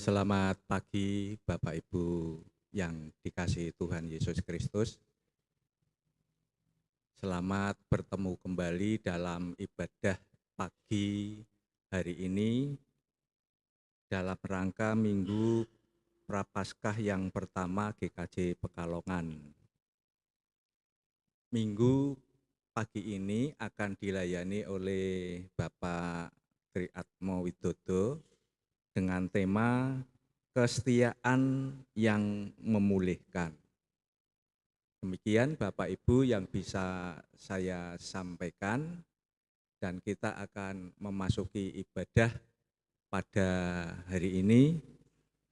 Selamat pagi Bapak Ibu yang dikasihi Tuhan Yesus Kristus. Selamat bertemu kembali dalam ibadah pagi hari ini dalam rangka Minggu Prapaskah yang pertama GKJ Pekalongan. Minggu pagi ini akan dilayani oleh Bapak Tri Atmo Widodo dengan tema kesetiaan yang memulihkan. Demikian Bapak Ibu yang bisa saya sampaikan, dan kita akan memasuki ibadah pada hari ini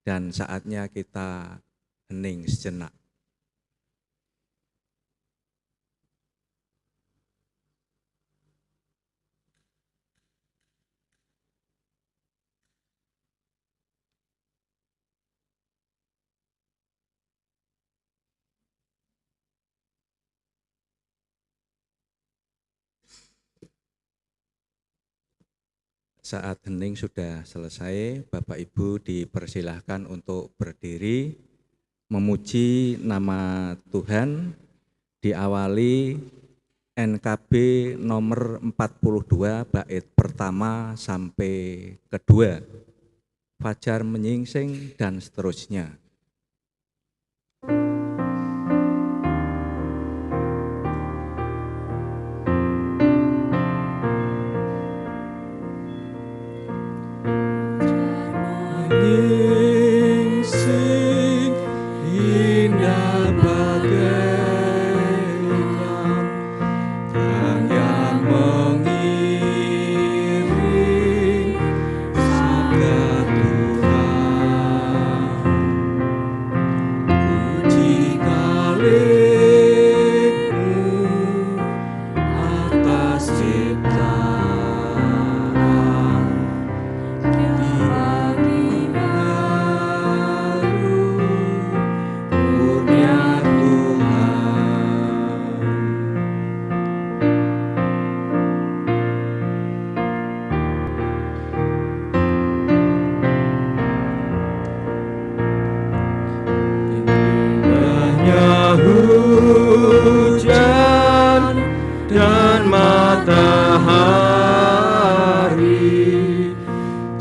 dan saatnya kita hening sejenak. Saat hening sudah selesai, Bapak Ibu dipersilahkan untuk berdiri, memuji nama Tuhan, diawali NKB nomor 42 bait pertama sampai kedua, fajar menyingsing dan seterusnya. Menyingsing indah bagaikan terang yang mengiring sabda Tuhan. Puji kalihmu atas ciptaan kurnia Tuhan. Indahnya hujan dan matahari,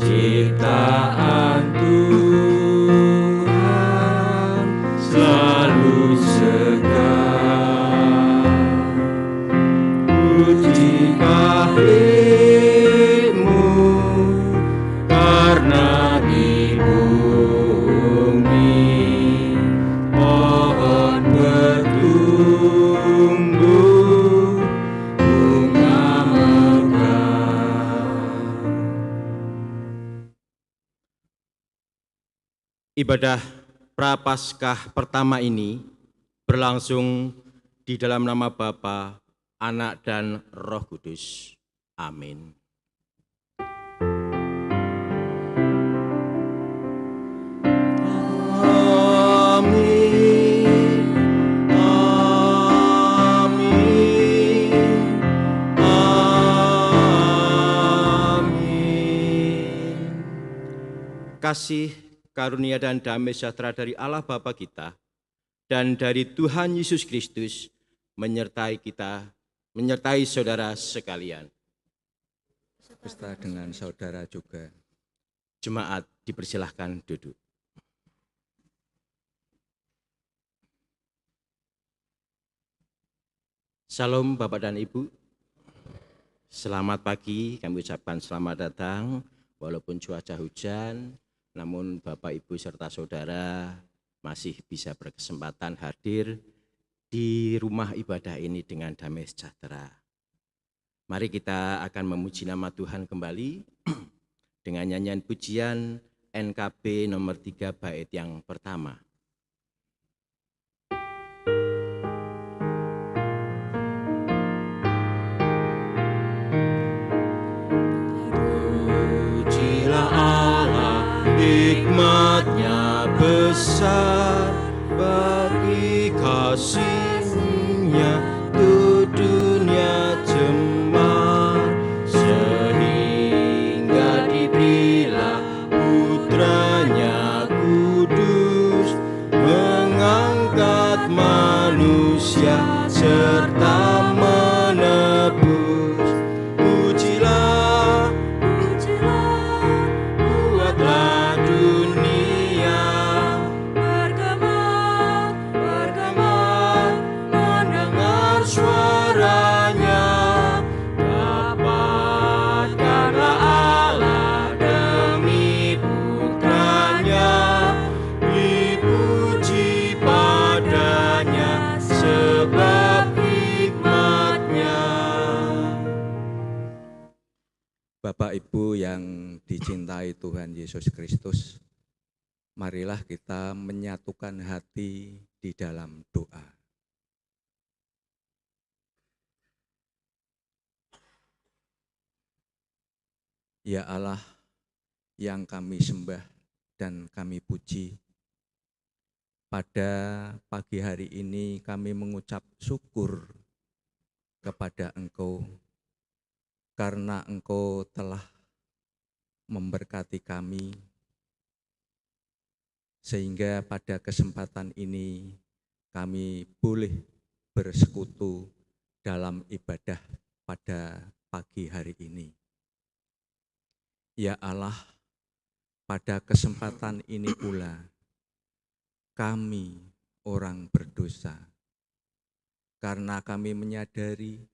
ciptaan Tuhan selalu segar. Puji kalihmu karena di bumi pohon bertumbuh, bunga mekar. Ibadah Prapaskah pertama ini berlangsung di dalam nama Bapa, Anak, dan Roh Kudus. Amin. Amin, amin, amin. Kasih, karunia, dan damai sejahtera dari Allah Bapa kita dan dari Tuhan Yesus Kristus menyertai kita, menyertai saudara sekalian. Beserta dengan saudara juga. Jemaat dipersilahkan duduk. Salam Bapak dan Ibu. Selamat pagi, kami ucapkan selamat datang. Walaupun cuaca hujan, namun Bapak Ibu serta saudara masih bisa berkesempatan hadir di rumah ibadah ini dengan damai sejahtera. Mari kita akan memuji nama Tuhan kembali dengan nyanyian pujian NKB nomor 3 bait yang pertama. Pujilah Allah, hikmat-Nya besar, bagi kasih-Nya tuh dunia cemar, sehingga diberilah putra-Nya manusia serta menebus. Pujilah, buatlah dunia bergema, mendengar suaranya. Dapatkanlah Allah demi putranya, dipuji padanya sebab hikmatnya. Bapak Ibu yang dicintai Tuhan Yesus Kristus, marilah kita menyatukan hati di dalam doa. Ya Allah yang kami sembah dan kami puji, pada pagi hari ini kami mengucap syukur kepada Engkau karena Engkau telah memberkati kami, sehingga pada kesempatan ini kami boleh bersekutu dalam ibadah pada pagi hari ini. Ya Allah, pada kesempatan ini pula kami orang berdosa, karena kami menyadari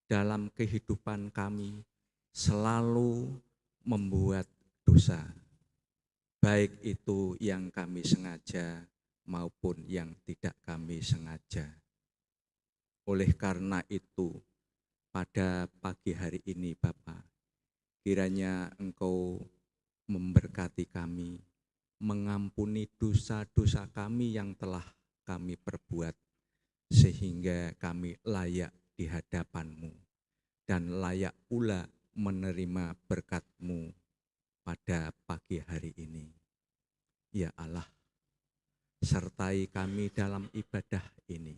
dalam kehidupan kami selalu membuat dosa, baik itu yang kami sengaja maupun yang tidak kami sengaja. Oleh karena itu, pada pagi hari ini Bapa, kiranya Engkau memberkati kami, mengampuni dosa-dosa kami yang telah kami perbuat, sehingga kami layak di hadapan-Mu dan layak pula menerima berkat-Mu pada pagi hari ini. Ya Allah, sertai kami dalam ibadah ini.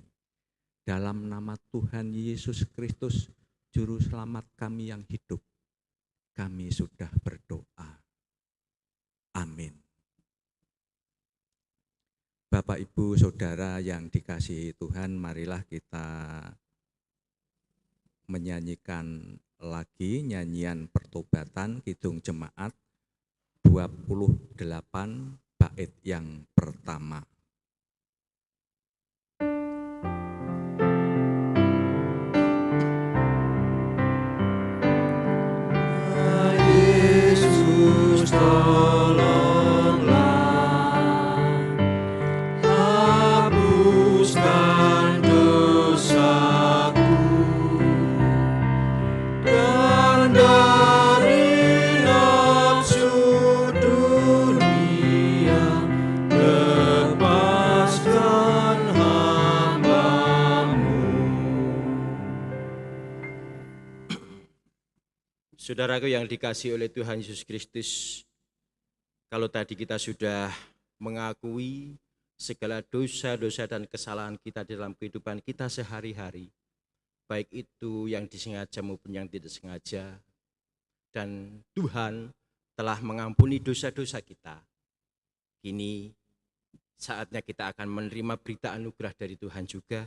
Dalam nama Tuhan Yesus Kristus, Juru Selamat kami yang hidup, kami sudah berdoa. Amin. Bapak, Ibu, Saudara yang dikasihi Tuhan, marilah kita menyanyikan lagi nyanyian pertobatan Kidung Jemaat 28 bait yang pertama. Yesus tolonglah, hapuskan dosaku, dan dari nafsu dunia lepaskan hamba-Mu. Saudaraku yang dikasihi oleh Tuhan Yesus Kristus, kalau tadi kita sudah mengakui segala dosa-dosa dan kesalahan kita dalam kehidupan kita sehari-hari, baik itu yang disengaja maupun yang tidak sengaja, dan Tuhan telah mengampuni dosa-dosa kita. Kini saatnya kita akan menerima berita anugerah dari Tuhan juga,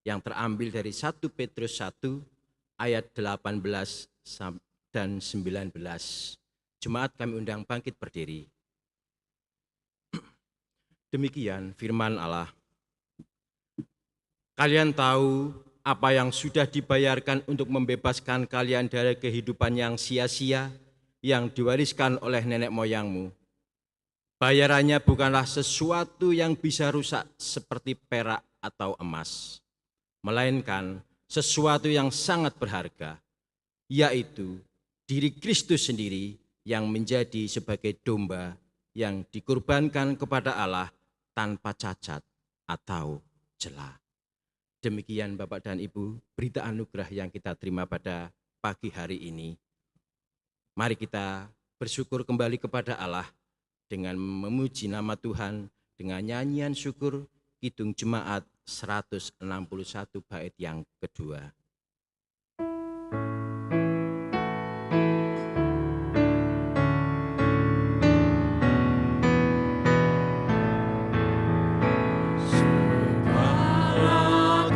yang terambil dari 1 Petrus 1 ayat 18 dan 19. Jemaat kami undang bangkit berdiri. Demikian firman Allah. Kalian tahu apa yang sudah dibayarkan untuk membebaskan kalian dari kehidupan yang sia-sia yang diwariskan oleh nenek moyangmu. Bayarannya bukanlah sesuatu yang bisa rusak seperti perak atau emas, melainkan sesuatu yang sangat berharga, yaitu diri Kristus sendiri yang menjadi sebagai domba yang dikurbankan kepada Allah tanpa cacat atau celah. Demikian Bapak dan Ibu, berita anugerah yang kita terima pada pagi hari ini. Mari kita bersyukur kembali kepada Allah dengan memuji nama Tuhan dengan nyanyian syukur Kidung Jemaat 161 bait yang kedua. Segala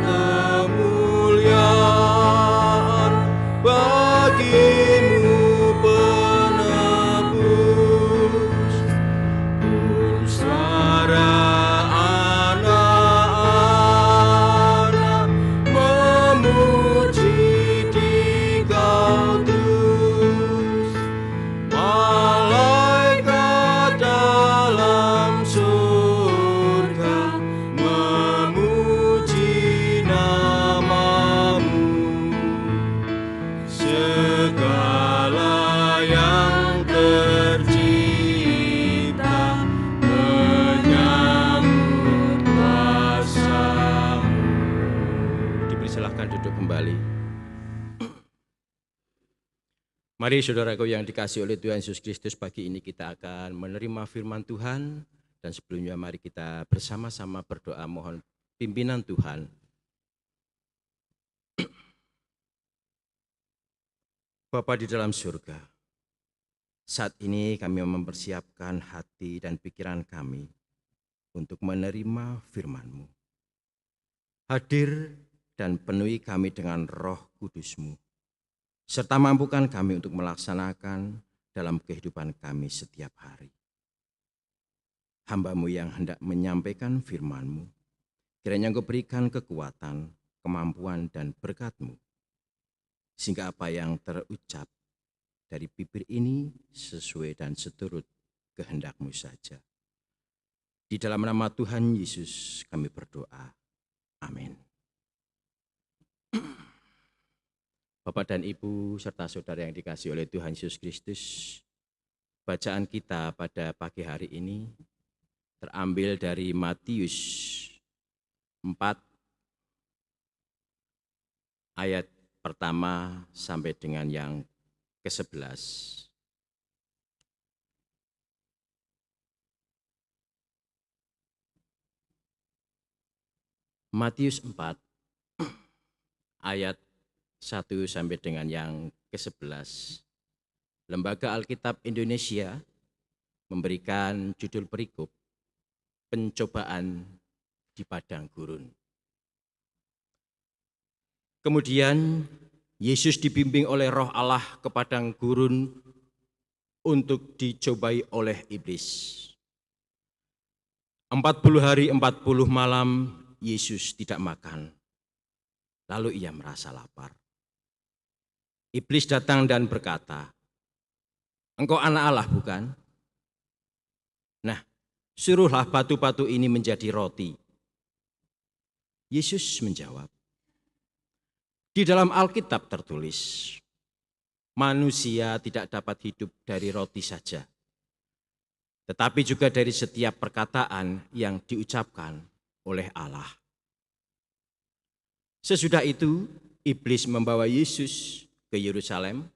kembali. Mari saudaraku yang dikasihi oleh Tuhan Yesus Kristus, pagi ini kita akan menerima firman Tuhan. Dan sebelumnya mari kita bersama-sama berdoa mohon pimpinan Tuhan. Bapa di dalam surga, saat ini kami mempersiapkan hati dan pikiran kami untuk menerima firman-Mu. Hadir dan penuhi kami dengan Roh Kudus-Mu, serta mampukan kami untuk melaksanakan dalam kehidupan kami setiap hari. Hamba-Mu yang hendak menyampaikan firman-Mu, kiranya Engkau berikan kekuatan, kemampuan, dan berkat-Mu, sehingga apa yang terucap dari bibir ini sesuai dan seturut kehendak-Mu saja. Di dalam nama Tuhan Yesus kami berdoa. Amin. Bapak dan Ibu serta saudara yang dikasihi oleh Tuhan Yesus Kristus, bacaan kita pada pagi hari ini terambil dari Matius 4 ayat pertama sampai dengan yang ke-11. Matius 4 ayat 1 sampai dengan yang ke-11. Lembaga Alkitab Indonesia memberikan judul perikop pencobaan di padang gurun. Kemudian Yesus dibimbing oleh Roh Allah ke padang gurun untuk dicobai oleh iblis. 40 hari 40 malam Yesus tidak makan. Lalu ia merasa lapar. Iblis datang dan berkata, "Engkau anak Allah bukan? Nah, suruhlah batu-batu ini menjadi roti." Yesus menjawab, "Di dalam Alkitab tertulis, manusia tidak dapat hidup dari roti saja, tetapi juga dari setiap perkataan yang diucapkan oleh Allah." Sesudah itu, iblis membawa Yesus ke Yerusalem,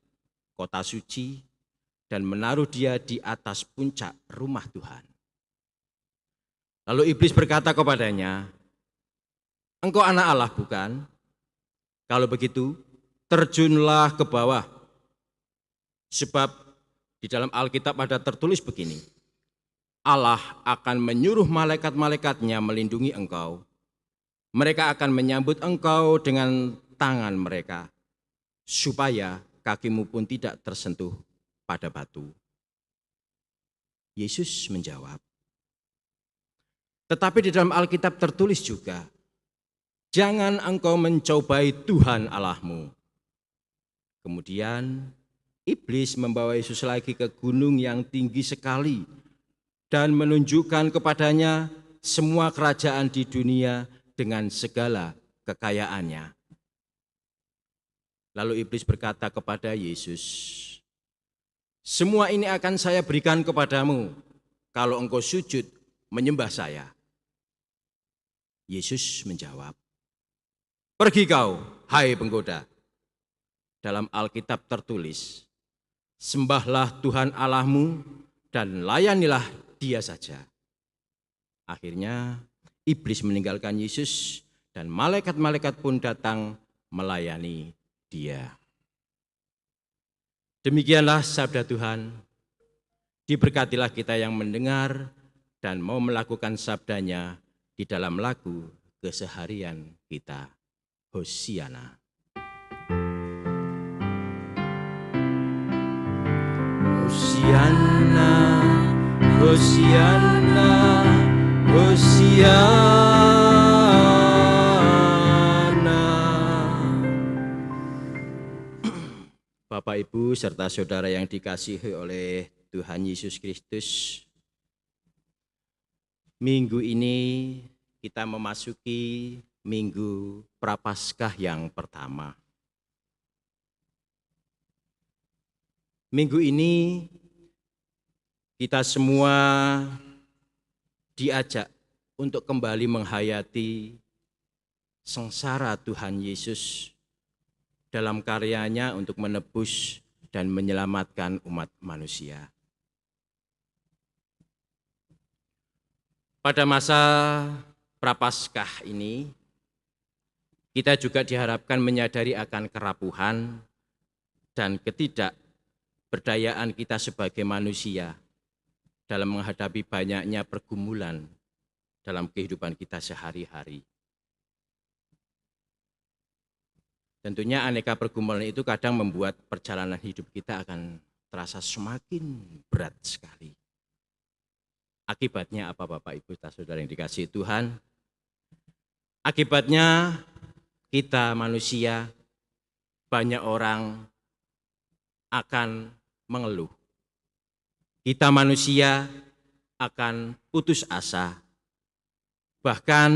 kota suci, dan menaruh dia di atas puncak rumah Tuhan. Lalu iblis berkata kepadanya, "Engkau anak Allah bukan? Kalau begitu, terjunlah ke bawah. Sebab di dalam Alkitab ada tertulis begini, Allah akan menyuruh malaikat-malaikatnya melindungi engkau. Mereka akan menyambut engkau dengan tangan mereka, supaya kakimu pun tidak tersentuh pada batu." Yesus menjawab, "Tetapi di dalam Alkitab tertulis juga, jangan engkau mencobai Tuhan Allahmu." Kemudian iblis membawa Yesus lagi ke gunung yang tinggi sekali dan menunjukkan kepadanya semua kerajaan di dunia dengan segala kekayaannya. Lalu iblis berkata kepada Yesus, "Semua ini akan saya berikan kepadamu kalau engkau sujud menyembah saya." Yesus menjawab, "Pergi kau, hai penggoda. Dalam Alkitab tertulis, sembahlah Tuhan Allahmu dan layanilah Dia saja." Akhirnya iblis meninggalkan Yesus dan malaikat-malaikat pun datang melayani Dia. Demikianlah sabda Tuhan. Diberkatilah kita yang mendengar dan mau melakukan sabdanya di dalam lagu keseharian kita. Hosiana. Hosiana, Hosiana, Hosiana. Bapak, Ibu, serta saudara yang dikasihi oleh Tuhan Yesus Kristus, minggu ini kita memasuki minggu Prapaskah yang pertama. Minggu ini kita semua diajak untuk kembali menghayati sengsara Tuhan Yesus dalam karyanya untuk menebus dan menyelamatkan umat manusia. Pada masa Prapaskah ini, kita juga diharapkan menyadari akan kerapuhan dan ketidakberdayaan kita sebagai manusia dalam menghadapi banyaknya pergumulan dalam kehidupan kita sehari-hari. Tentunya aneka pergumulan itu kadang membuat perjalanan hidup kita akan terasa semakin berat sekali. Akibatnya apa Bapak Ibu saudara yang dikasihi Tuhan? Akibatnya kita manusia, banyak orang akan mengeluh. Kita manusia akan putus asa. Bahkan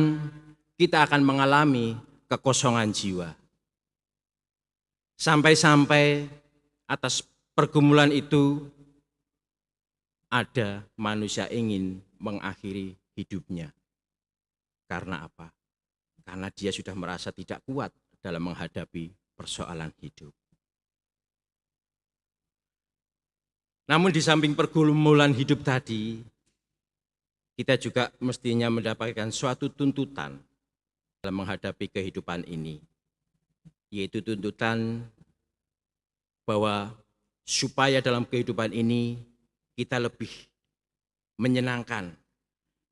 kita akan mengalami kekosongan jiwa. Sampai-sampai atas pergumulan itu ada manusia ingin mengakhiri hidupnya. Karena apa? Karena dia sudah merasa tidak kuat dalam menghadapi persoalan hidup. Namun di samping pergumulan hidup tadi, kita juga mestinya mendapatkan suatu tuntutan dalam menghadapi kehidupan ini. Yaitu tuntutan bahwa supaya dalam kehidupan ini kita lebih menyenangkan.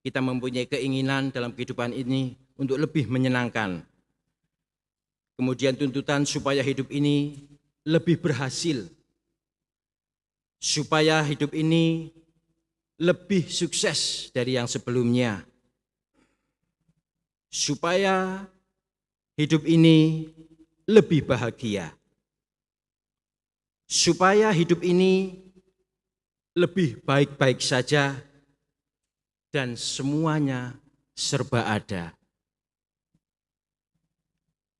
Kita mempunyai keinginan dalam kehidupan ini untuk lebih menyenangkan. Kemudian tuntutan supaya hidup ini lebih berhasil. Supaya hidup ini lebih sukses dari yang sebelumnya. Supaya hidup ini lebih bahagia. Supaya hidup ini lebih baik-baik saja dan semuanya serba ada.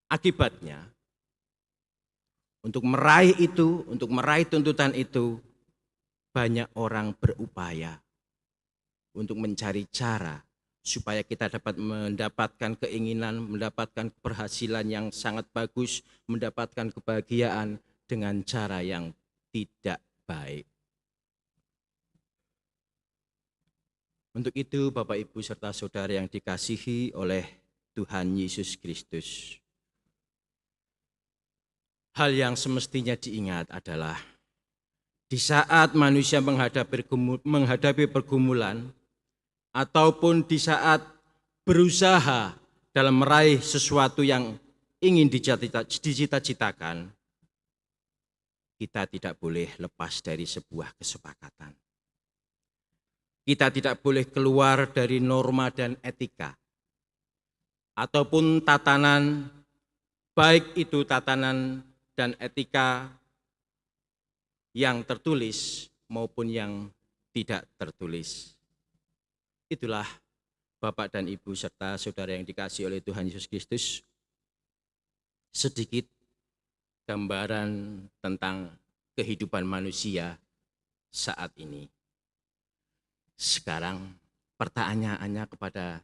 Akibatnya, untuk meraih itu, untuk meraih tuntutan itu, banyak orang berupaya untuk mencari cara supaya kita dapat mendapatkan keinginan, mendapatkan keberhasilan yang sangat bagus, mendapatkan kebahagiaan dengan cara yang tidak baik. Untuk itu Bapak Ibu serta saudara yang dikasihi oleh Tuhan Yesus Kristus, hal yang semestinya diingat adalah di saat manusia menghadapi pergumulan ataupun di saat berusaha dalam meraih sesuatu yang ingin dicita-citakan, kita tidak boleh lepas dari sebuah kesepakatan. Kita tidak boleh keluar dari norma dan etika, ataupun tatanan, baik itu tatanan dan etika yang tertulis maupun yang tidak tertulis. Itulah Bapak dan Ibu serta saudara yang dikasihi oleh Tuhan Yesus Kristus, sedikit gambaran tentang kehidupan manusia saat ini. Sekarang pertanyaannya kepada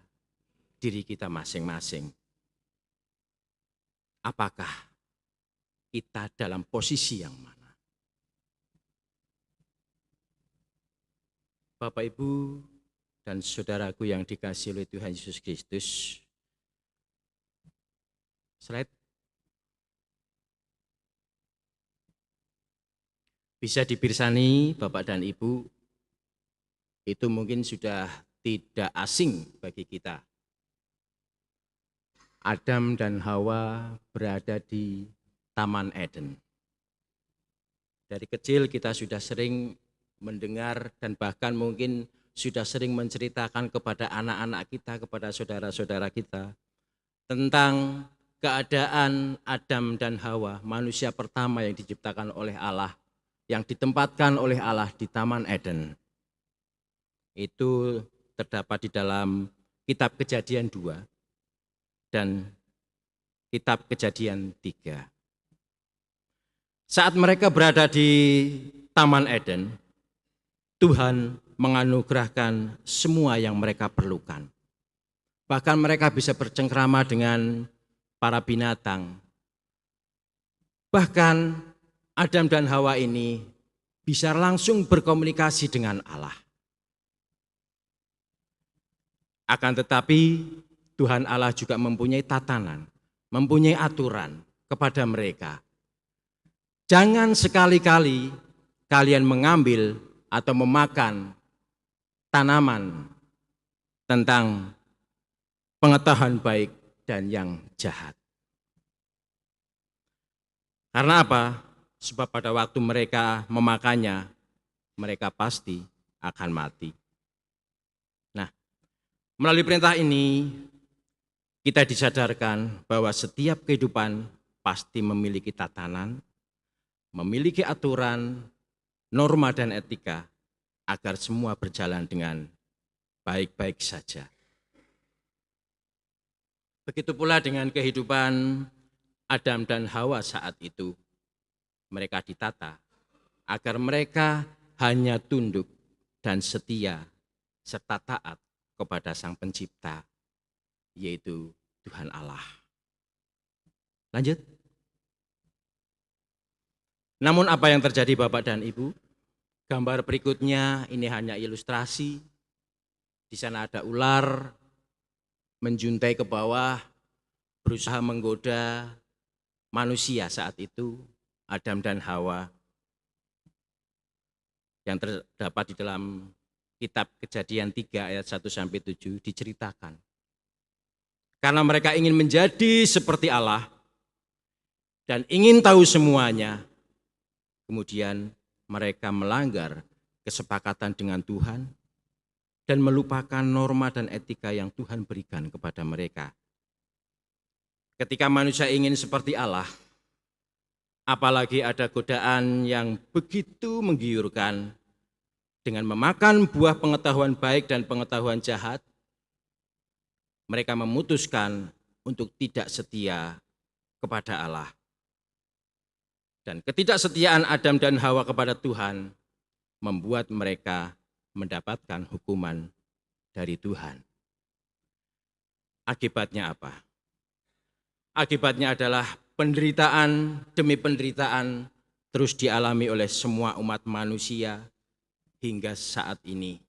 diri kita masing-masing. Apakah kita dalam posisi yang mana? Bapak, Ibu, dan saudaraku yang dikasihi oleh Tuhan Yesus Kristus, slide. Bisa dipirsani Bapak dan Ibu, itu mungkin sudah tidak asing bagi kita. Adam dan Hawa berada di Taman Eden. Dari kecil kita sudah sering mendengar dan bahkan mungkin sudah sering menceritakan kepada anak-anak kita, kepada saudara-saudara kita tentang keadaan Adam dan Hawa, manusia pertama yang diciptakan oleh Allah, yang ditempatkan oleh Allah di Taman Eden. Itu terdapat di dalam kitab Kejadian 2 dan kitab Kejadian 3. Saat mereka berada di Taman Eden, Tuhan menganugerahkan semua yang mereka perlukan. Bahkan mereka bisa bercengkrama dengan para binatang. Bahkan Adam dan Hawa ini bisa langsung berkomunikasi dengan Allah. Akan tetapi Tuhan Allah juga mempunyai tatanan, mempunyai aturan kepada mereka. Jangan sekali-kali kalian mengambil atau memakan tanaman tentang pengetahuan baik dan yang jahat. Karena apa? Sebab pada waktu mereka memakannya, mereka pasti akan mati. Nah, melalui perintah ini, kita disadarkan bahwa setiap kehidupan pasti memiliki tatanan, memiliki aturan, norma dan etika, agar semua berjalan dengan baik-baik saja. Begitu pula dengan kehidupan Adam dan Hawa saat itu. Mereka ditata agar mereka hanya tunduk dan setia serta taat kepada Sang Pencipta, yaitu Tuhan Allah. Lanjut. Namun apa yang terjadi Bapak dan Ibu? Gambar berikutnya ini hanya ilustrasi. Di sana ada ular menjuntai ke bawah, berusaha menggoda manusia saat itu, Adam dan Hawa, yang terdapat di dalam kitab Kejadian 3 ayat 1-7 diceritakan. Karena mereka ingin menjadi seperti Allah dan ingin tahu semuanya, kemudian mereka melanggar kesepakatan dengan Tuhan dan melupakan norma dan etika yang Tuhan berikan kepada mereka. Ketika manusia ingin seperti Allah, apalagi ada godaan yang begitu menggiurkan dengan memakan buah pengetahuan baik dan pengetahuan jahat, mereka memutuskan untuk tidak setia kepada Allah. Dan ketidaksetiaan Adam dan Hawa kepada Tuhan membuat mereka mendapatkan hukuman dari Tuhan. Akibatnya apa? Akibatnya adalah penderitaan demi penderitaan terus dialami oleh semua umat manusia hingga saat ini.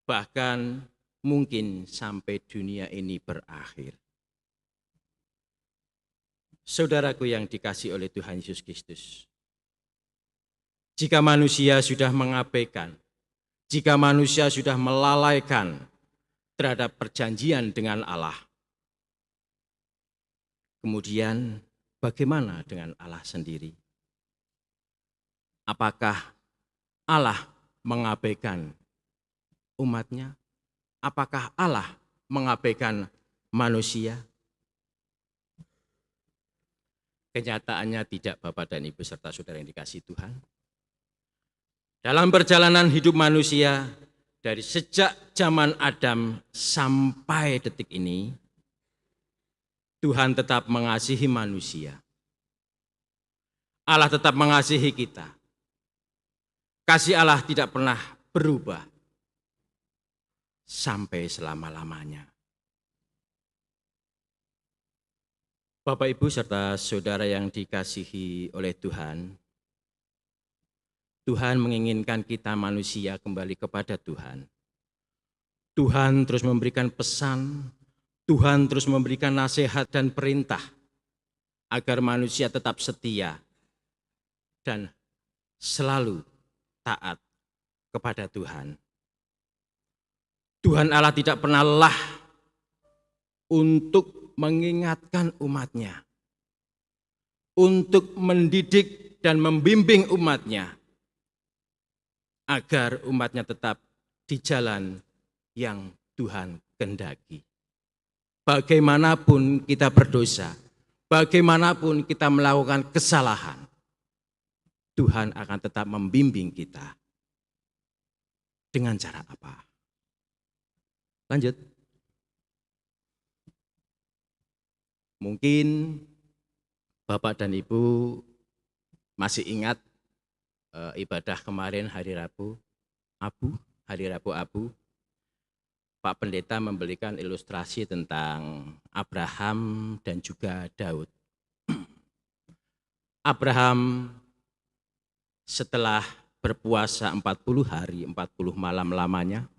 Bahkan mungkin sampai dunia ini berakhir. Saudaraku yang dikasihi oleh Tuhan Yesus Kristus, jika manusia sudah mengabaikan, jika manusia sudah melalaikan terhadap perjanjian dengan Allah, kemudian bagaimana dengan Allah sendiri? Apakah Allah mengabaikan umatnya? Apakah Allah mengabaikan manusia? Kenyataannya tidak, Bapak dan Ibu serta saudara yang dikasihi Tuhan. Dalam perjalanan hidup manusia, dari sejak zaman Adam sampai detik ini, Tuhan tetap mengasihi manusia. Allah tetap mengasihi kita. Kasih Allah tidak pernah berubah sampai selama-lamanya. Bapak, Ibu, serta saudara yang dikasihi oleh Tuhan, Tuhan menginginkan kita manusia kembali kepada Tuhan. Tuhan terus memberikan pesan, Tuhan terus memberikan nasihat dan perintah agar manusia tetap setia dan selalu taat kepada Tuhan. Tuhan Allah tidak pernah lelah untuk mengingatkan umatnya, untuk mendidik dan membimbing umatnya, agar umatnya tetap di jalan yang Tuhan kehendaki. Bagaimanapun kita berdosa, bagaimanapun kita melakukan kesalahan, Tuhan akan tetap membimbing kita. Dengan cara apa? Lanjut. Mungkin Bapak dan Ibu masih ingat ibadah kemarin hari Rabu Abu. Pak Pendeta memberikan ilustrasi tentang Abraham dan juga Daud. Abraham setelah berpuasa 40 hari, 40 malam lamanya,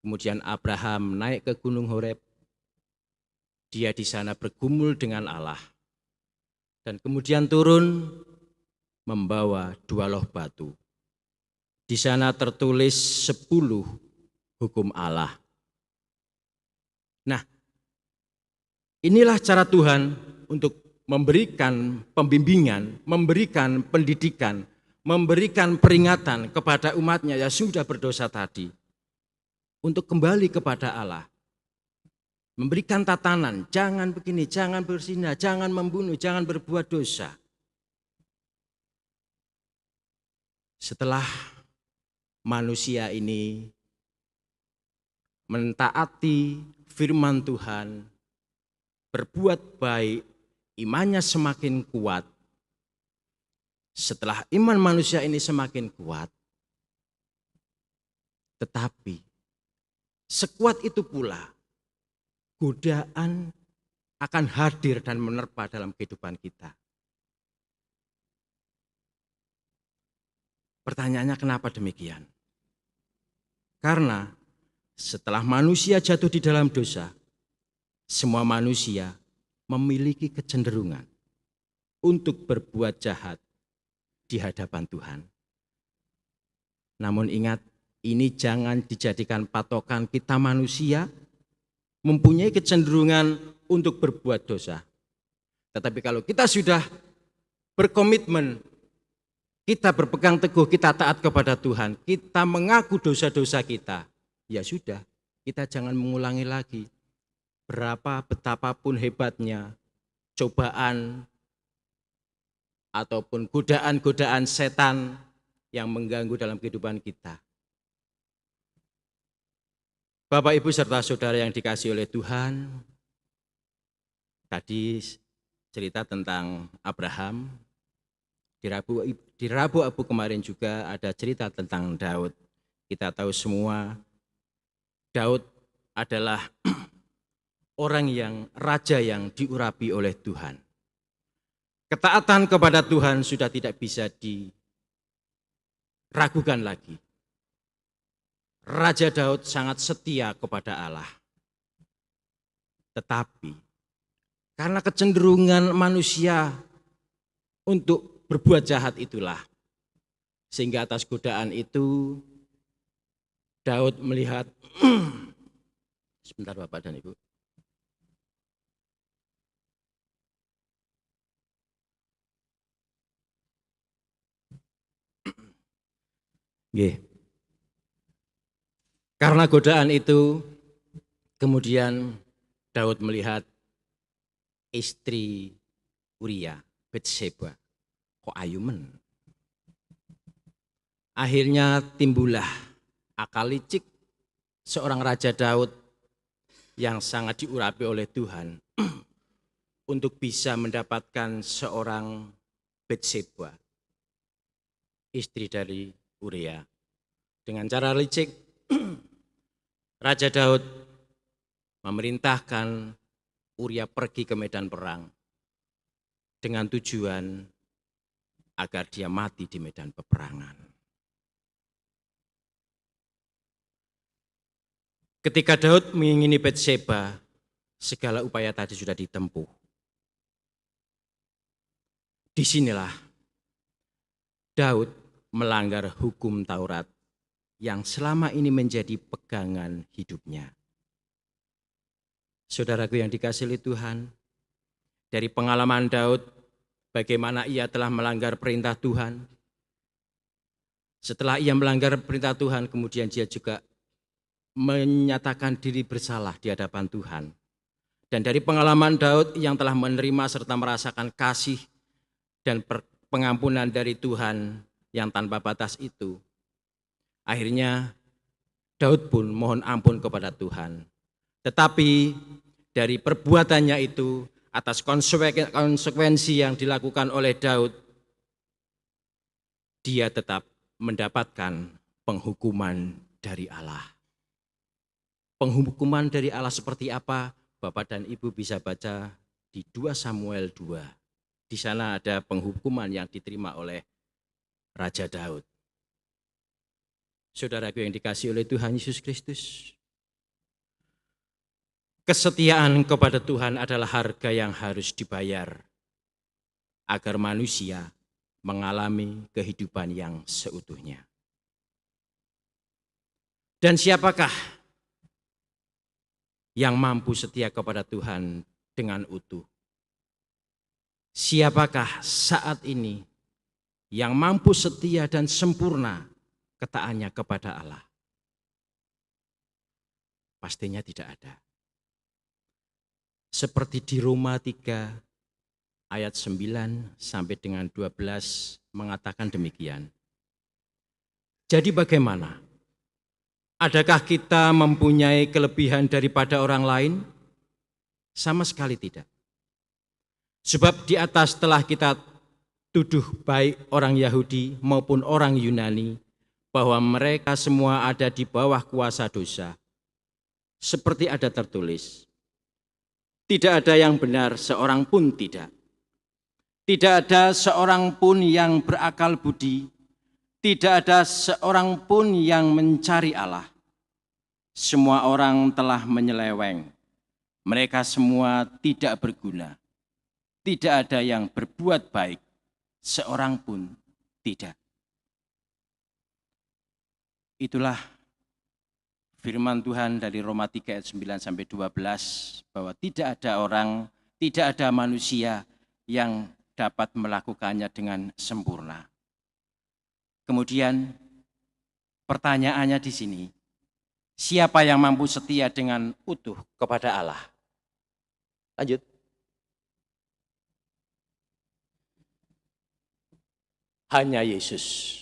kemudian Abraham naik ke Gunung Horeb. Dia di sana bergumul dengan Allah. Dan kemudian turun membawa 2 loh batu. Di sana tertulis 10 hukum Allah. Nah, inilah cara Tuhan untuk memberikan pembimbingan, memberikan pendidikan, memberikan peringatan kepada umatnya yang sudah berdosa tadi. Untuk kembali kepada Allah. Memberikan tatanan, jangan begini, jangan berzina, jangan membunuh, jangan berbuat dosa. Setelah manusia ini mentaati firman Tuhan, berbuat baik, imannya semakin kuat. Setelah iman manusia ini semakin kuat, tetapi sekuat itu pula godaan akan hadir dan menerpa dalam kehidupan kita. Pertanyaannya kenapa demikian? Karena setelah manusia jatuh di dalam dosa, semua manusia memiliki kecenderungan untuk berbuat jahat di hadapan Tuhan. Namun ingat, ini jangan dijadikan patokan kita manusia mempunyai kecenderungan untuk berbuat dosa. Tetapi kalau kita sudah berkomitmen, kita berpegang teguh, kita taat kepada Tuhan, kita mengaku dosa-dosa kita, ya sudah, kita jangan mengulangi lagi. Betapapun hebatnya cobaan ataupun godaan-godaan setan yang mengganggu dalam kehidupan kita. Bapak, Ibu, serta saudara yang dikasihi oleh Tuhan, tadi cerita tentang Abraham, di Rabu Abu kemarin juga ada cerita tentang Daud. Kita tahu semua, Daud adalah orang yang raja yang diurapi oleh Tuhan. Ketaatan kepada Tuhan sudah tidak bisa diragukan lagi. Raja Daud sangat setia kepada Allah. Tetapi karena kecenderungan manusia untuk berbuat jahat itulah, sehingga atas godaan itu Daud melihat, sebentar Bapak dan Ibu. Nggih. Karena godaan itu, kemudian Daud melihat istri Uria, Betseba, kok ayumen. Akhirnya timbullah akal licik seorang Raja Daud yang sangat diurapi oleh Tuhan untuk bisa mendapatkan seorang Betseba, istri dari Uria. Dengan cara licik, Raja Daud memerintahkan Uria pergi ke medan perang dengan tujuan agar dia mati di medan peperangan. Ketika Daud mengingini Betseba, segala upaya tadi sudah ditempuh. Disinilah Daud melanggar hukum Taurat yang selama ini menjadi pegangan hidupnya. Saudaraku yang dikasihi oleh Tuhan, dari pengalaman Daud, bagaimana ia telah melanggar perintah Tuhan. Setelah ia melanggar perintah Tuhan, kemudian dia juga menyatakan diri bersalah di hadapan Tuhan. Dan dari pengalaman Daud yang telah menerima serta merasakan kasih dan pengampunan dari Tuhan yang tanpa batas itu, akhirnya Daud pun mohon ampun kepada Tuhan. Tetapi dari perbuatannya itu, atas konsekuensi yang dilakukan oleh Daud, dia tetap mendapatkan penghukuman dari Allah. Penghukuman dari Allah seperti apa? Bapak dan Ibu bisa baca di 2 Samuel 2. Di sana ada penghukuman yang diterima oleh Raja Daud. Saudaraku yang dikasihi oleh Tuhan Yesus Kristus, kesetiaan kepada Tuhan adalah harga yang harus dibayar agar manusia mengalami kehidupan yang seutuhnya. Dan siapakah yang mampu setia kepada Tuhan dengan utuh? Siapakah saat ini yang mampu setia dan sempurna ketaannya kepada Allah? Pastinya tidak ada. Seperti di Roma 3 ayat 9 sampai dengan 12 mengatakan demikian. Jadi bagaimana? Adakah kita mempunyai kelebihan daripada orang lain? Sama sekali tidak. Sebab di atas telah kita tuduh baik orang Yahudi maupun orang Yunani bahwa mereka semua ada di bawah kuasa dosa. Seperti ada tertulis, tidak ada yang benar seorang pun tidak. Tidak ada seorang pun yang berakal budi. Tidak ada seorang pun yang mencari Allah. Semua orang telah menyeleweng. Mereka semua tidak berguna. Tidak ada yang berbuat baik. Seorang pun tidak. Itulah firman Tuhan dari Roma 3 ayat 9 sampai 12 bahwa tidak ada orang, tidak ada manusia yang dapat melakukannya dengan sempurna. Kemudian pertanyaannya di sini, siapa yang mampu setia dengan utuh kepada Allah? Lanjut. Hanya Yesus.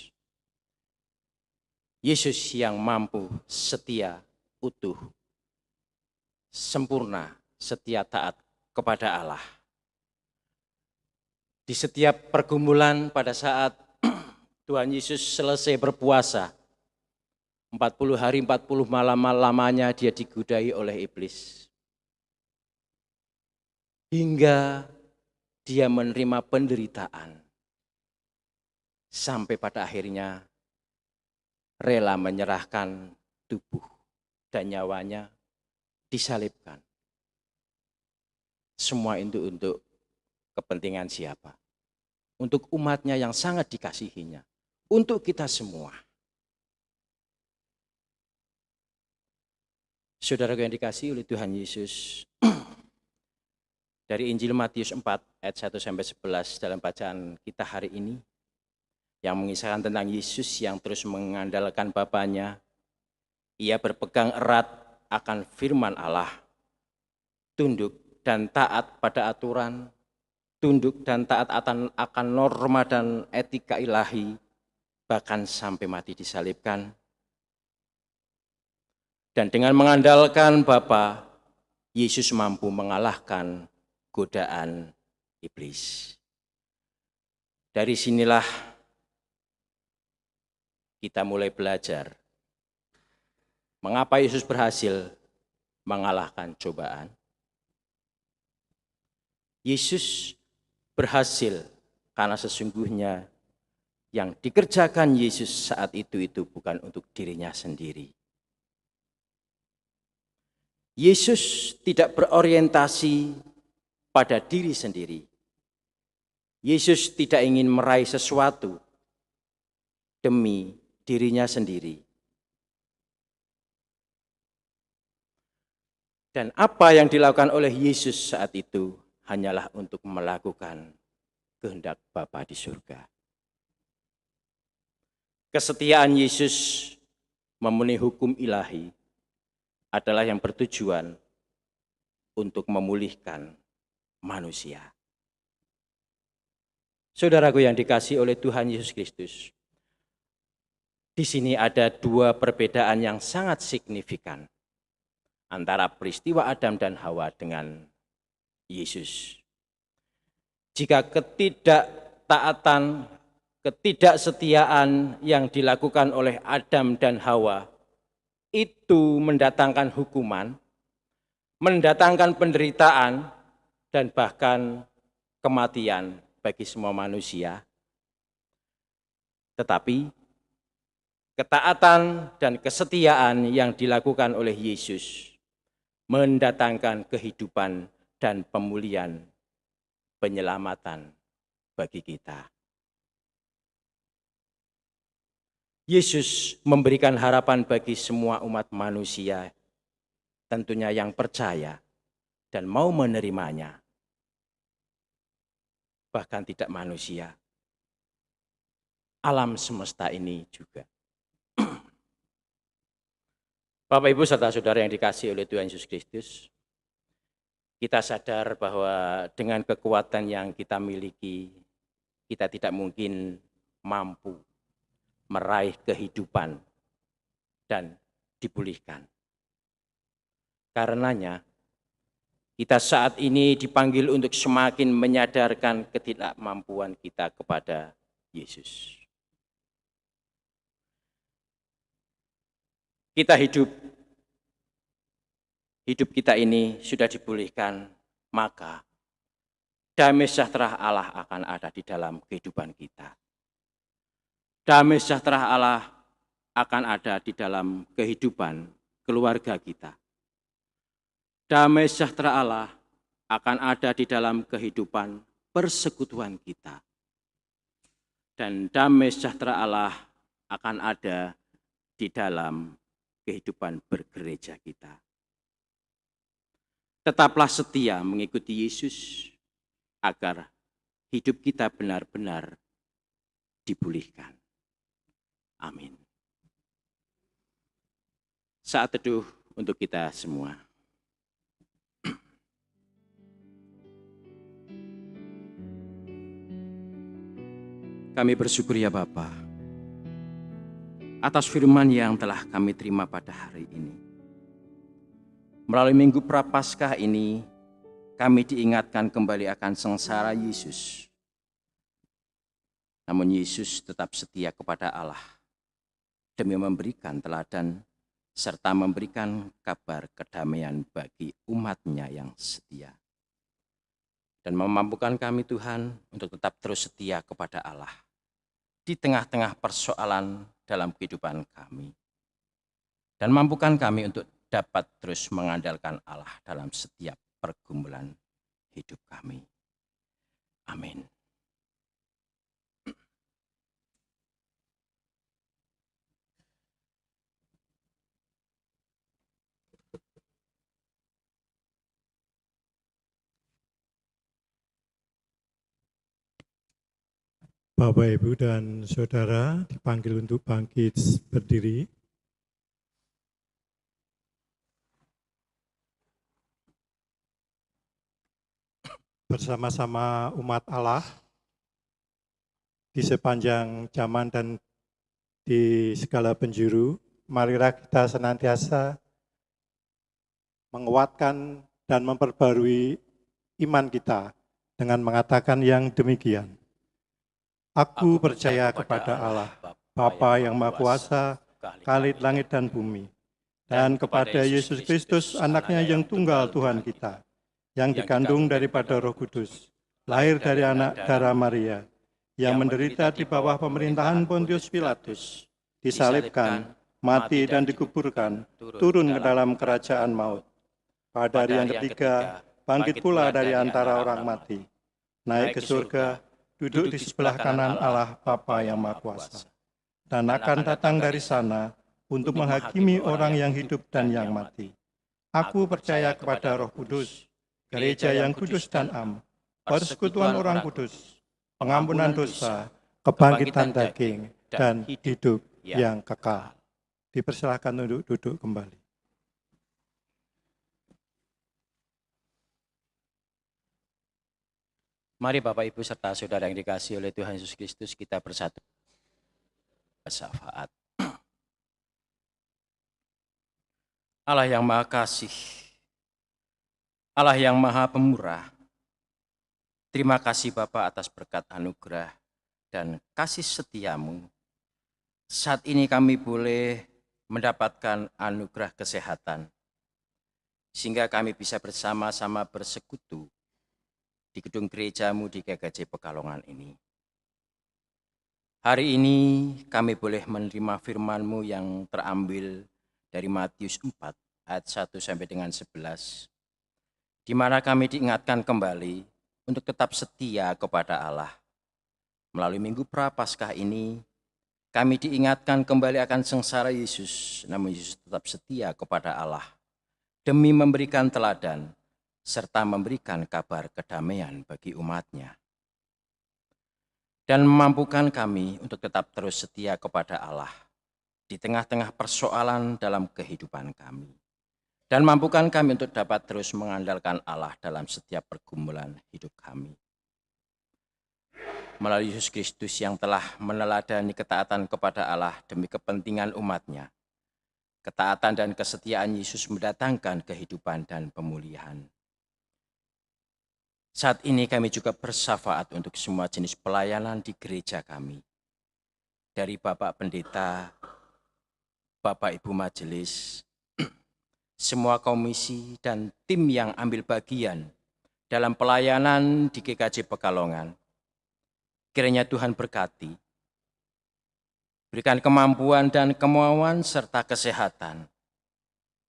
Yesus yang mampu setia, utuh, sempurna, setia taat kepada Allah. Di setiap pergumulan pada saat Tuhan Yesus selesai berpuasa, 40 hari 40 malam lamanya dia digodai oleh iblis. Hingga dia menerima penderitaan. Sampai pada akhirnya rela menyerahkan tubuh dan nyawanya disalibkan. Semua itu untuk kepentingan siapa? Untuk umatnya yang sangat dikasihinya. Untuk kita semua. Saudara yang dikasihi oleh Tuhan Yesus, dari Injil Matius 4 ayat 1 sampai 11 dalam bacaan kita hari ini, yang mengisahkan tentang Yesus yang terus mengandalkan Bapanya. Ia berpegang erat akan firman Allah, tunduk dan taat pada aturan, tunduk dan taat akan norma dan etika ilahi, bahkan sampai mati disalibkan. Dan dengan mengandalkan Bapa, Yesus mampu mengalahkan godaan iblis. Dari sinilah kita mulai belajar mengapa Yesus berhasil mengalahkan cobaan. Yesus berhasil karena sesungguhnya yang dikerjakan Yesus saat itu bukan untuk dirinya sendiri. Yesus tidak berorientasi pada diri sendiri. Yesus tidak ingin meraih sesuatu demi dirinya sendiri. Dan apa yang dilakukan oleh Yesus saat itu hanyalah untuk melakukan kehendak Bapa di surga. Kesetiaan Yesus memenuhi hukum ilahi adalah yang bertujuan untuk memulihkan manusia. Saudaraku yang dikasihi oleh Tuhan Yesus Kristus, di sini ada dua perbedaan yang sangat signifikan antara peristiwa Adam dan Hawa dengan Yesus. Jika ketidaktaatan, ketidaksetiaan yang dilakukan oleh Adam dan Hawa itu mendatangkan hukuman, mendatangkan penderitaan, dan bahkan kematian bagi semua manusia, tetapi ketaatan dan kesetiaan yang dilakukan oleh Yesus mendatangkan kehidupan dan pemulihan, penyelamatan bagi kita. Yesus memberikan harapan bagi semua umat manusia, tentunya yang percaya dan mau menerimanya, bahkan tidak manusia, alam semesta ini juga. Bapak, Ibu, serta saudara yang dikasihi oleh Tuhan Yesus Kristus, kita sadar bahwa dengan kekuatan yang kita miliki, kita tidak mungkin mampu meraih kehidupan dan dipulihkan. Karenanya, kita saat ini dipanggil untuk semakin menyadarkan ketidakmampuan kita kepada Yesus. Kita hidup kita ini sudah dipulihkan, maka damai sejahtera Allah akan ada di dalam kehidupan kita. Damai sejahtera Allah akan ada di dalam kehidupan keluarga kita. Damai sejahtera Allah akan ada di dalam kehidupan persekutuan kita. Dan damai sejahtera Allah akan ada di dalam kehidupan bergereja kita. Tetaplah setia mengikuti Yesus agar hidup kita benar-benar dipulihkan. Amin. Saat teduh untuk kita semua. Kami bersyukur ya Bapa, atas firman yang telah kami terima pada hari ini. Melalui Minggu Prapaskah ini, kami diingatkan kembali akan sengsara Yesus. Namun Yesus tetap setia kepada Allah demi memberikan teladan serta memberikan kabar kedamaian bagi umat-Nya yang setia. Dan memampukan kami Tuhan untuk tetap terus setia kepada Allah di tengah-tengah persoalan dalam kehidupan kami. Dan mampukan kami untuk dapat terus mengandalkan Allah dalam setiap pergumulan hidup kami. Amin. Bapak, Ibu, dan Saudara dipanggil untuk bangkit berdiri. Bersama-sama umat Allah di sepanjang zaman dan di segala penjuru, marilah kita senantiasa menguatkan dan memperbarui iman kita dengan mengatakan yang demikian. Aku percaya kepada Allah, Bapa yang Maha Kuasa, Khalid langit dan bumi, dan kepada Yesus Kristus, anaknya yang tunggal Tuhan kita, yang dikandung daripada Roh Kudus, lahir dari anak darah Maria, yang menderita di bawah pemerintahan Pontius Pilatus, disalibkan, mati dan dikuburkan, turun ke dalam kerajaan maut. Pada hari yang ketiga, bangkit pula dari antara orang mati, naik ke surga, duduk di sebelah kanan Allah Bapa yang Maha Kuasa, dan akan datang dari sana untuk menghakimi orang yang hidup dan yang mati. Aku percaya kepada Roh Kudus, gereja yang kudus dan am, persekutuan orang kudus, pengampunan dosa, kebangkitan daging, dan hidup yang kekal. Dipersilahkan untuk duduk kembali. Mari Bapak, Ibu, serta saudara yang dikasihi oleh Tuhan Yesus Kristus, kita bersatu syafaat. Allah yang Maha Kasih, Allah yang Maha Pemurah, terima kasih Bapa atas berkat anugerah dan kasih setiamu. Saat ini kami boleh mendapatkan anugerah kesehatan, sehingga kami bisa bersama-sama bersekutu di gedung gerejamu di GKJ Pekalongan ini. Hari ini kami boleh menerima firman-Mu yang terambil dari Matius 4 ayat 1 sampai dengan 11, di mana kami diingatkan kembali untuk tetap setia kepada Allah. Melalui Minggu Prapaskah ini, kami diingatkan kembali akan sengsara Yesus, namun Yesus tetap setia kepada Allah demi memberikan teladan serta memberikan kabar kedamaian bagi umat-Nya. Dan memampukan kami untuk tetap terus setia kepada Allah di tengah-tengah persoalan dalam kehidupan kami. Dan mampukan kami untuk dapat terus mengandalkan Allah dalam setiap pergumulan hidup kami. Melalui Yesus Kristus yang telah meneladani ketaatan kepada Allah demi kepentingan umat-Nya, ketaatan dan kesetiaan Yesus mendatangkan kehidupan dan pemulihan. Saat ini kami juga bersyafaat untuk semua jenis pelayanan di gereja kami. Dari Bapak Pendeta, Bapak Ibu Majelis, semua komisi dan tim yang ambil bagian dalam pelayanan di GKJ Pekalongan. Kiranya Tuhan berkati, berikan kemampuan dan kemauan serta kesehatan,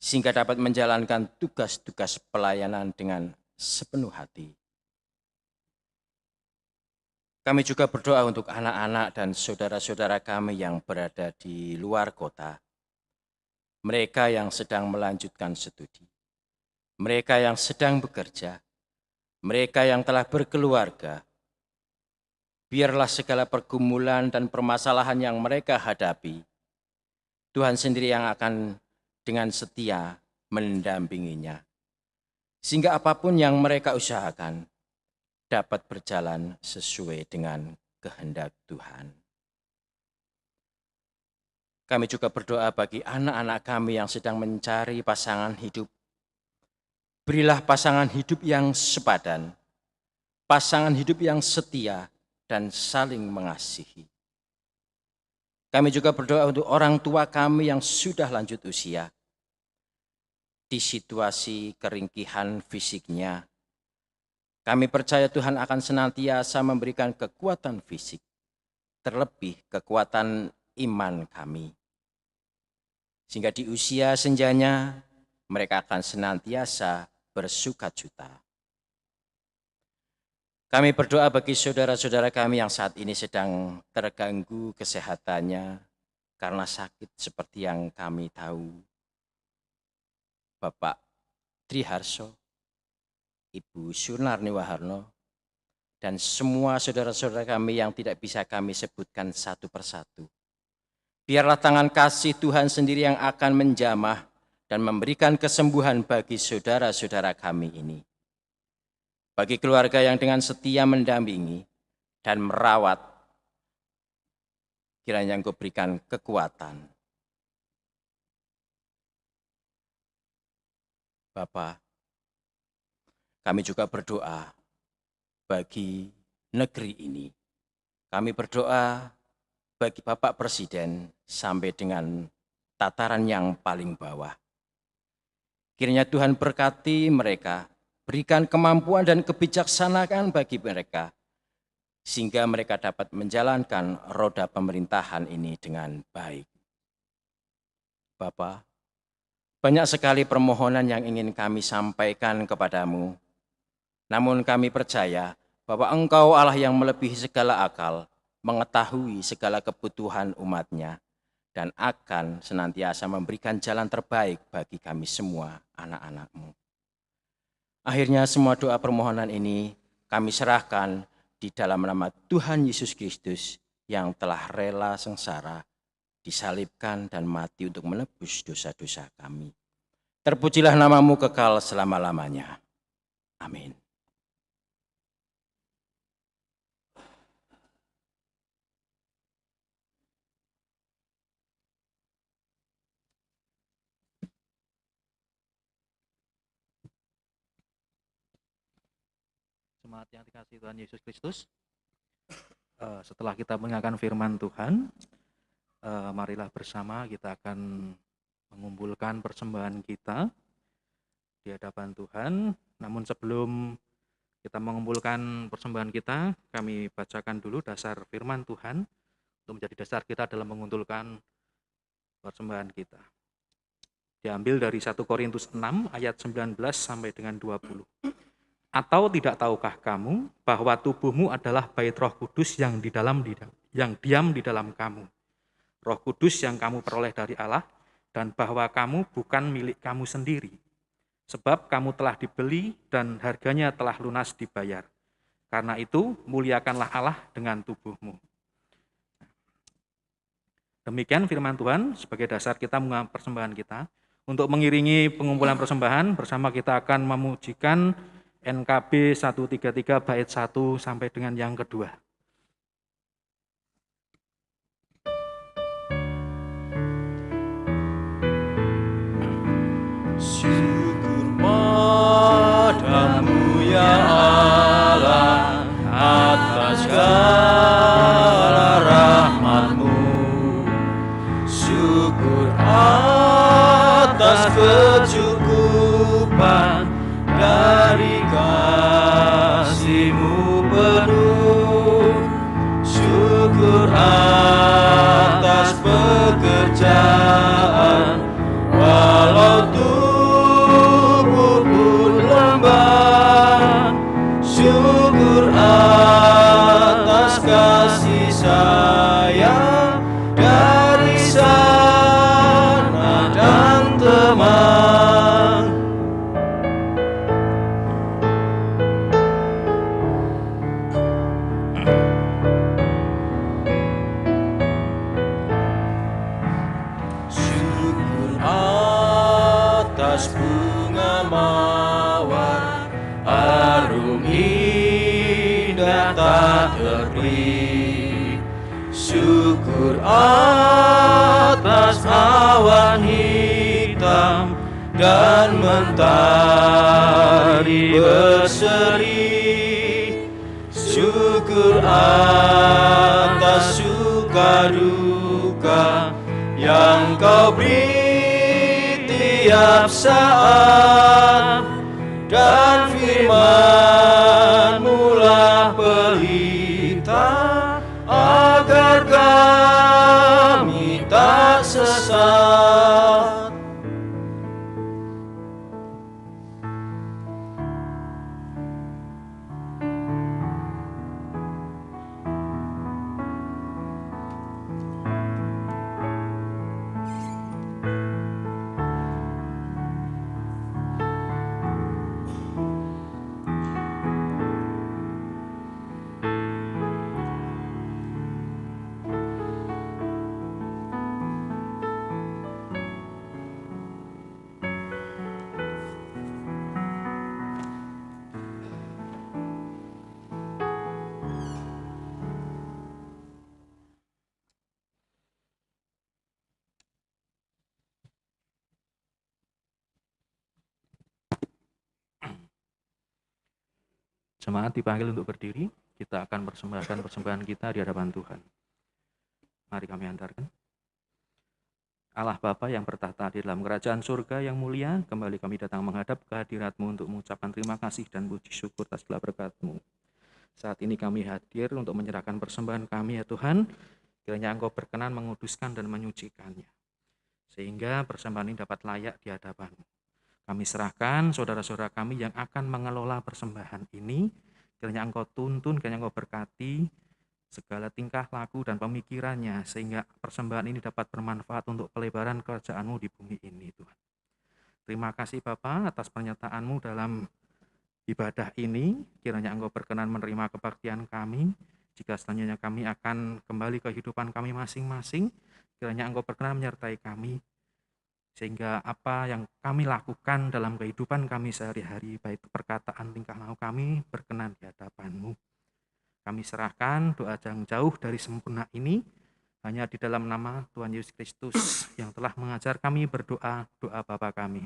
sehingga dapat menjalankan tugas-tugas pelayanan dengan sepenuh hati. Kami juga berdoa untuk anak-anak dan saudara-saudara kami yang berada di luar kota. Mereka yang sedang melanjutkan studi, mereka yang sedang bekerja, mereka yang telah berkeluarga. Biarlah segala pergumulan dan permasalahan yang mereka hadapi, Tuhan sendiri yang akan dengan setia mendampinginya. Sehingga apapun yang mereka usahakan, dapat berjalan sesuai dengan kehendak Tuhan. Kami juga berdoa bagi anak-anak kami yang sedang mencari pasangan hidup. Berilah pasangan hidup yang sepadan, pasangan hidup yang setia dan saling mengasihi. Kami juga berdoa untuk orang tua kami yang sudah lanjut usia. Di situasi keringkihan fisiknya, kami percaya Tuhan akan senantiasa memberikan kekuatan fisik, terlebih kekuatan iman kami. Sehingga di usia senjanya, mereka akan senantiasa bersukacita. Kami berdoa bagi saudara-saudara kami yang saat ini sedang terganggu kesehatannya karena sakit seperti yang kami tahu. Bapak Triharso, Ibu Sunarni Waharno, dan semua saudara-saudara kami yang tidak bisa kami sebutkan satu persatu. Biarlah tangan kasih Tuhan sendiri yang akan menjamah dan memberikan kesembuhan bagi saudara-saudara kami ini. Bagi keluarga yang dengan setia mendampingi dan merawat, kiranya Engkau berikan kekuatan. Bapa, kami juga berdoa bagi negeri ini. Kami berdoa bagi Bapak Presiden sampai dengan tataran yang paling bawah. Kiranya Tuhan berkati mereka, berikan kemampuan dan kebijaksanaan bagi mereka, sehingga mereka dapat menjalankan roda pemerintahan ini dengan baik. Bapa, banyak sekali permohonan yang ingin kami sampaikan kepadamu, namun kami percaya bahwa Engkau Allah yang melebihi segala akal, mengetahui segala kebutuhan umat-Nya, dan akan senantiasa memberikan jalan terbaik bagi kami semua anak-anak-Mu. Akhirnya semua doa permohonan ini kami serahkan di dalam nama Tuhan Yesus Kristus yang telah rela sengsara, disalibkan dan mati untuk menebus dosa-dosa kami. Terpujilah nama-Mu kekal selama-lamanya. Amin. Jemaat yang dikasihi Tuhan Yesus Kristus, setelah kita mendengarkan firman Tuhan, marilah bersama kita akan mengumpulkan persembahan kita di hadapan Tuhan. Namun sebelum Kita mengumpulkan persembahan kita, kami bacakan dulu dasar firman Tuhan untuk menjadi dasar kita dalam mengumpulkan persembahan kita. Diambil dari 1 Korintus 6 ayat 19 sampai dengan 20. Atau tidak tahukah kamu bahwa tubuhmu adalah bait Roh Kudus yang diam di dalam kamu. Roh Kudus yang kamu peroleh dari Allah, dan bahwa kamu bukan milik kamu sendiri. Sebab kamu telah dibeli dan harganya telah lunas dibayar. Karena itu, muliakanlah Allah dengan tubuhmu. Demikian firman Tuhan sebagai dasar kita mengambil persembahan kita. Untuk mengiringi pengumpulan persembahan, bersama kita akan memujikan NKB 133 bait 1 sampai dengan yang kedua. Syukur padamu ya Allah atas segala rahmat-Mu. Syukur atas kecukupan dari kasih-Mu penuh. Syukur atas pekerjaan walau tubuh pun lemah. Syukur atas kasih sayang dari sana dan teman. Syukur atas bunga mawar harum indah tak terbeli. Syukur atas awan hitam dan mentari berseri. Syukur atas suka duka yang Kau beri tiap saat, dan firman-Mu lah pelita agar kami tak sesat. Jemaat dipanggil untuk berdiri, kita akan persembahkan persembahan kita di hadapan Tuhan. Mari kami hantarkan. Allah Bapa yang bertahta di dalam kerajaan surga yang mulia, kembali kami datang menghadap kehadirat-Mu untuk mengucapkan terima kasih dan puji syukur atas segala berkat-Mu. Saat ini kami hadir untuk menyerahkan persembahan kami ya Tuhan, kiranya Engkau berkenan menguduskan dan menyucikannya, sehingga persembahan ini dapat layak di hadapan-Mu. Kami serahkan saudara-saudara kami yang akan mengelola persembahan ini, kiranya Engkau tuntun, kiranya Engkau berkati segala tingkah laku dan pemikirannya, sehingga persembahan ini dapat bermanfaat untuk pelebaran kerajaan-Mu di bumi ini, Tuhan. Terima kasih Bapa atas pernyataan-Mu dalam ibadah ini, kiranya Engkau berkenan menerima kebaktian kami, jika selanjutnya kami akan kembali ke kehidupan kami masing-masing, kiranya Engkau berkenan menyertai kami, sehingga apa yang kami lakukan dalam kehidupan kami sehari-hari, baik perkataan tingkah laku kami, berkenan di hadapan-Mu. Kami serahkan doa yang jauh dari sempurna ini hanya di dalam nama Tuhan Yesus Kristus yang telah mengajar kami berdoa, doa Bapa kami.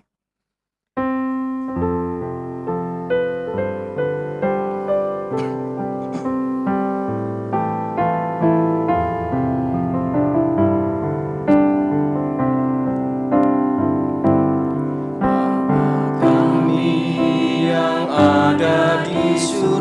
Di surga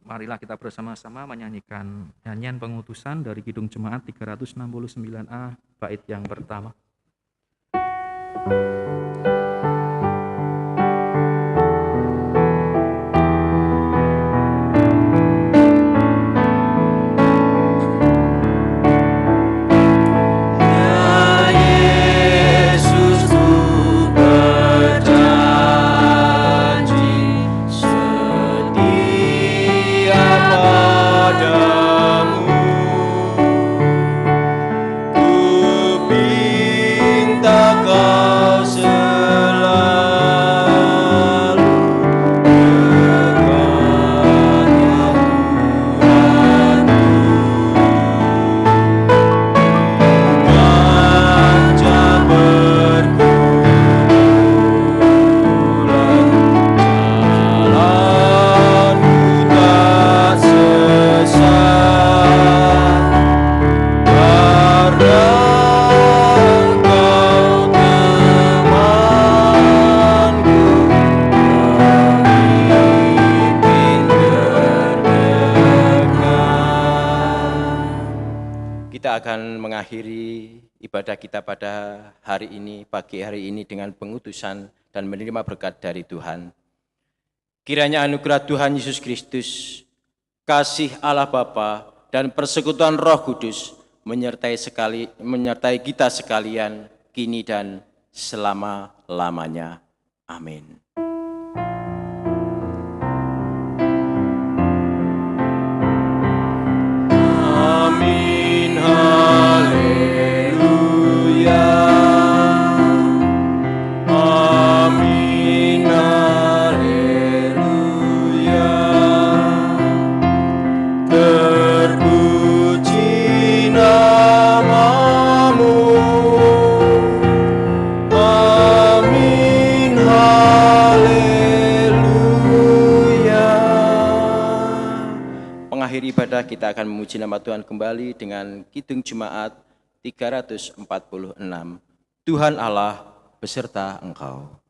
Marilah kita bersama-sama menyanyikan nyanyian pengutusan dari Kidung Jemaat 369A, bait yang pertama. Akan mengakhiri ibadah kita pada hari ini, pagi hari ini dengan pengutusan dan menerima berkat dari Tuhan. Kiranya anugerah Tuhan Yesus Kristus, kasih Allah Bapa dan persekutuan Roh Kudus menyertai kita sekalian kini dan selama-lamanya. Amin. Ibadah kita akan memuji nama Tuhan kembali dengan Kidung Jemaat 346. Tuhan Allah beserta engkau.